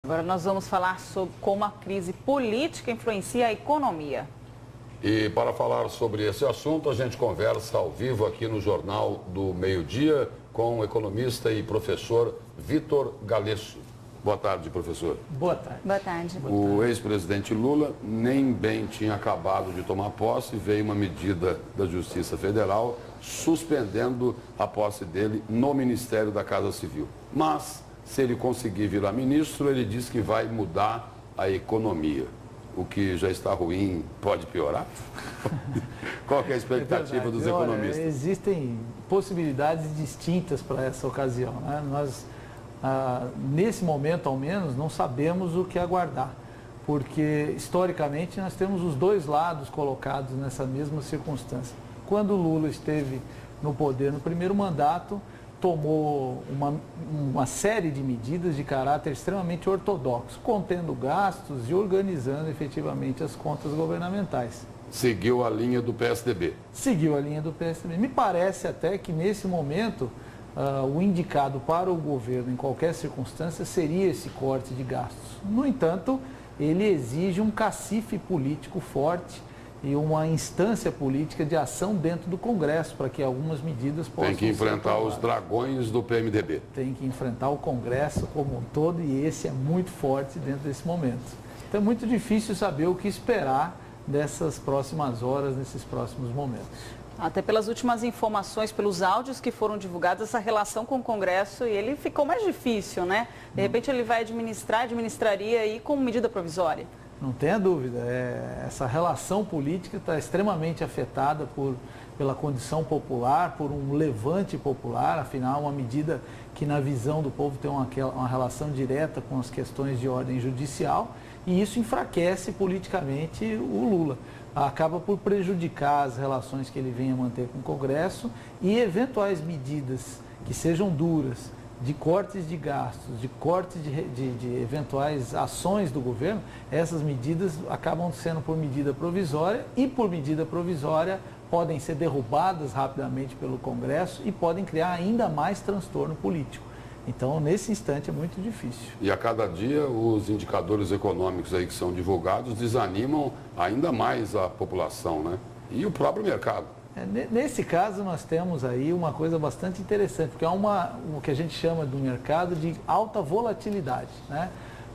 Agora nós vamos falar sobre como a crise política influencia a economia. E para falar sobre esse assunto, a gente conversa ao vivo aqui no Jornal do Meio-Dia com o economista e professor Vitor Galesso. Boa tarde, professor. Boa tarde. Boa tarde. O ex-presidente Lula nem bem tinha acabado de tomar posse, veio uma medida da Justiça Federal suspendendo a posse dele no Ministério da Casa Civil. Mas, se ele conseguir virar ministro, ele diz que vai mudar a economia. O que já está ruim pode piorar? Qual que é a expectativa dos economistas? Olha, existem possibilidades distintas para essa ocasião, né? Nós, nesse momento, ao menos, não sabemos o que aguardar, porque, historicamente, nós temos os dois lados colocados nessa mesma circunstância. Quando o Lula esteve no poder no primeiro mandato, tomou uma série de medidas de caráter extremamente ortodoxo, contendo gastos e organizando efetivamente as contas governamentais. Seguiu a linha do PSDB. Seguiu a linha do PSDB. Me parece até que nesse momento o indicado para o governo em qualquer circunstância seria esse corte de gastos. No entanto, ele exige um cacife político forte e uma instância política de ação dentro do Congresso para que algumas medidas possam ser Tem que enfrentar tomadas. os dragões do PMDB. Tem que enfrentar o Congresso como um todo e esse é muito forte dentro desse momento. Então é muito difícil saber o que esperar dessas próximas horas, nesses próximos momentos. Até pelas últimas informações, pelos áudios que foram divulgados, essa relação com o Congresso, e ele ficou mais difícil, né? De repente ele vai administraria aí com medida provisória. Não tenha dúvida, essa relação política está extremamente afetada pela condição popular, por um levante popular, afinal, uma medida que, na visão do povo, tem uma relação direta com as questões de ordem judicial, e isso enfraquece politicamente o Lula. Acaba por prejudicar as relações que ele vem a manter com o Congresso e eventuais medidas que sejam duras, de cortes de gastos, de cortes de eventuais ações do governo, essas medidas acabam sendo por medida provisória e por medida provisória podem ser derrubadas rapidamente pelo Congresso e podem criar ainda mais transtorno político. Então, nesse instante é muito difícil. E a cada dia os indicadores econômicos aí que são divulgados desanimam ainda mais a população, né? E o próprio mercado. Nesse caso, nós temos aí uma coisa bastante interessante, porque há o que a gente chama do mercado de alta volatilidade, né?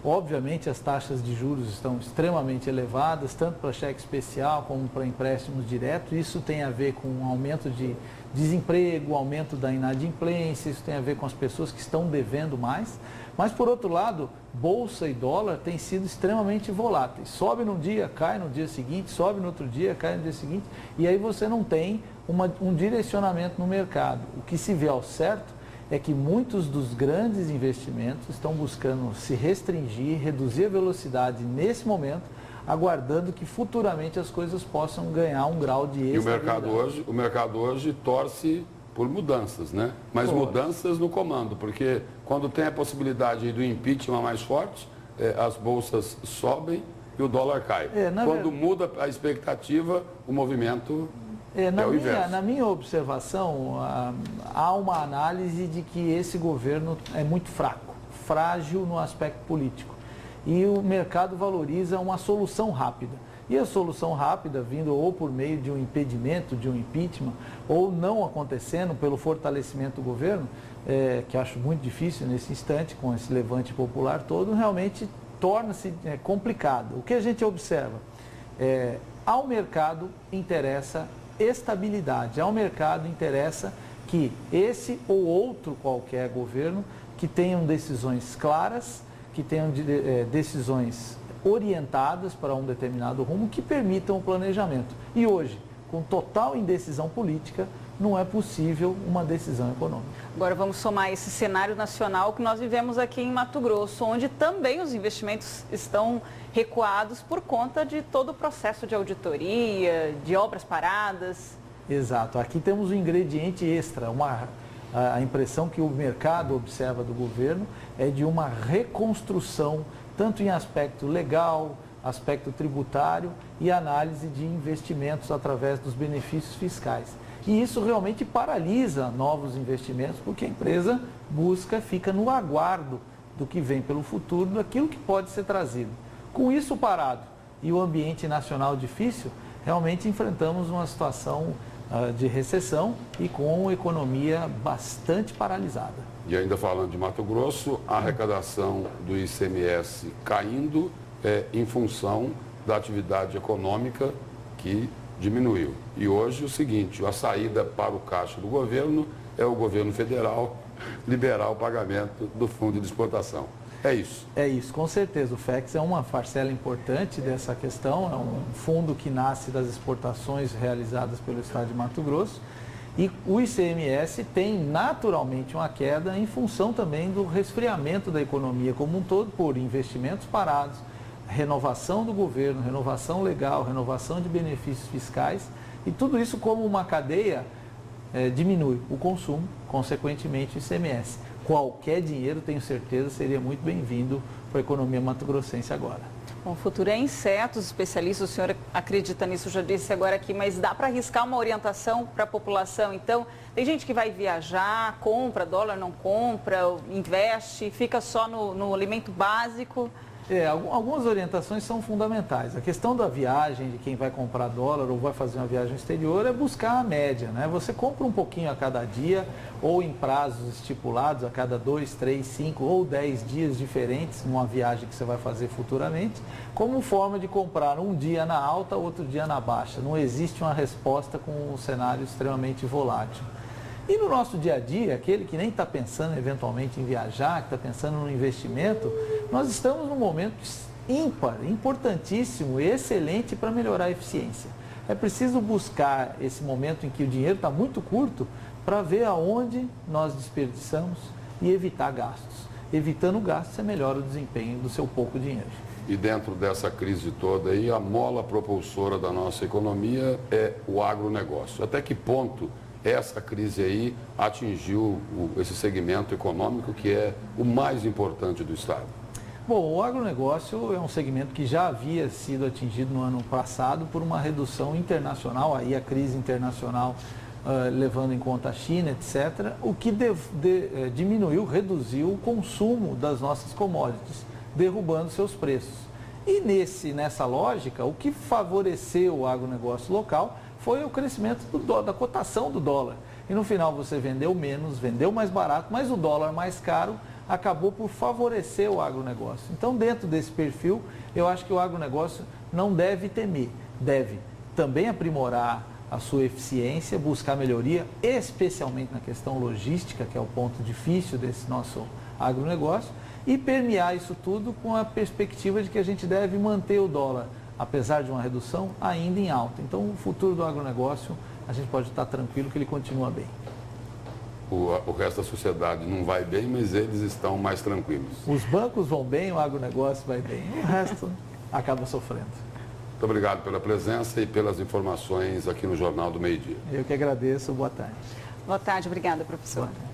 Obviamente, as taxas de juros estão extremamente elevadas, tanto para cheque especial como para empréstimos diretos. Isso tem a ver com o aumento de desemprego, aumento da inadimplência, isso tem a ver com as pessoas que estão devendo mais. Mas, por outro lado, bolsa e dólar têm sido extremamente voláteis. Sobe num dia, cai no dia seguinte, sobe no outro dia, cai no dia seguinte, e aí você não tem um direcionamento no mercado. O que se vê ao certo é que muitos dos grandes investimentos estão buscando se restringir, reduzir a velocidade nesse momento, aguardando que futuramente as coisas possam ganhar um grau de estabilidade. E o mercado hoje torce por mudanças, né? Mas mudanças no comando, porque quando tem a possibilidade do impeachment mais forte, as bolsas sobem e o dólar cai. Quando muda a expectativa, o movimento é o inverso. Na minha observação, há uma análise de que esse governo é muito fraco, frágil no aspecto político. E o mercado valoriza uma solução rápida. E a solução rápida, vindo ou por meio de um impedimento, de um impeachment, ou não acontecendo pelo fortalecimento do governo, que acho muito difícil nesse instante, com esse levante popular todo, realmente torna-se complicado. O que a gente observa? Ao mercado interessa estabilidade, ao mercado interessa que esse ou outro qualquer governo que tenham decisões claras, que tenham decisões orientadas para um determinado rumo que permitam o planejamento. E hoje, com total indecisão política, não é possível uma decisão econômica. Agora vamos somar esse cenário nacional que nós vivemos aqui em Mato Grosso, onde também os investimentos estão recuados por conta de todo o processo de auditoria, de obras paradas. Exato. Aqui temos um ingrediente extra, a impressão que o mercado observa do governo é de uma reconstrução, tanto em aspecto legal, aspecto tributário e análise de investimentos através dos benefícios fiscais. E isso realmente paralisa novos investimentos, porque a empresa fica no aguardo do que vem pelo futuro, daquilo que pode ser trazido. Com isso parado e o ambiente nacional difícil, realmente enfrentamos uma situação de recessão e com a economia bastante paralisada. E ainda falando de Mato Grosso, a arrecadação do ICMS caindo em função da atividade econômica que diminuiu. E hoje o seguinte, a saída para o caixa do governo é o governo federal liberar o pagamento do fundo de exportação. É isso. É isso, com certeza. O FEX é uma parcela importante dessa questão, é um fundo que nasce das exportações realizadas pelo Estado de Mato Grosso. E o ICMS tem naturalmente uma queda em função também do resfriamento da economia como um todo, por investimentos parados, renovação do governo, renovação legal, renovação de benefícios fiscais, e tudo isso como uma cadeia diminui o consumo, consequentemente o ICMS. Qualquer dinheiro, tenho certeza, seria muito bem-vindo para a economia mato-grossense agora. Bom, o futuro é incerto, os especialistas, o senhor acredita nisso, já disse agora aqui, mas dá para arriscar uma orientação para a população? Então, tem gente que vai viajar, compra dólar, não compra, investe, fica só no alimento básico. Algumas orientações são fundamentais. A questão da viagem, de quem vai comprar dólar ou vai fazer uma viagem exterior, é buscar a média, né? Você compra um pouquinho a cada dia ou em prazos estipulados, a cada 2, 3, 5 ou 10 dias diferentes, numa viagem que você vai fazer futuramente, como forma de comprar um dia na alta, outro dia na baixa. Não existe uma resposta com um cenário extremamente volátil. E no nosso dia a dia, aquele que nem está pensando eventualmente em viajar, que está pensando no investimento, nós estamos num momento ímpar, importantíssimo e excelente para melhorar a eficiência. É preciso buscar esse momento em que o dinheiro está muito curto para ver aonde nós desperdiçamos e evitar gastos. Evitando gastos, você melhora o desempenho do seu pouco dinheiro. E dentro dessa crise toda aí, a mola propulsora da nossa economia é o agronegócio. Até que ponto essa crise aí atingiu esse segmento econômico que é o mais importante do Estado? Bom, o agronegócio é um segmento que já havia sido atingido no ano passado por uma redução internacional, aí a crise internacional levando em conta a China, etc., o que diminuiu, reduziu o consumo das nossas commodities, derrubando seus preços. E nessa lógica, o que favoreceu o agronegócio local foi o crescimento da cotação do dólar. E no final você vendeu menos, vendeu mais barato, mas o dólar mais caro acabou por favorecer o agronegócio. Então, dentro desse perfil, eu acho que o agronegócio não deve temer, deve também aprimorar a sua eficiência, buscar melhoria, especialmente na questão logística, que é o ponto difícil desse nosso agronegócio, e permear isso tudo com a perspectiva de que a gente deve manter o dólar, apesar de uma redução, ainda em alta. Então, o futuro do agronegócio, a gente pode estar tranquilo que ele continua bem. O resto da sociedade não vai bem, mas eles estão mais tranquilos. Os bancos vão bem, o agronegócio vai bem. O resto acaba sofrendo. Muito obrigado pela presença e pelas informações aqui no Jornal do Meio Dia. Eu que agradeço. Boa tarde. Boa tarde. Obrigada, professor. Boa tarde.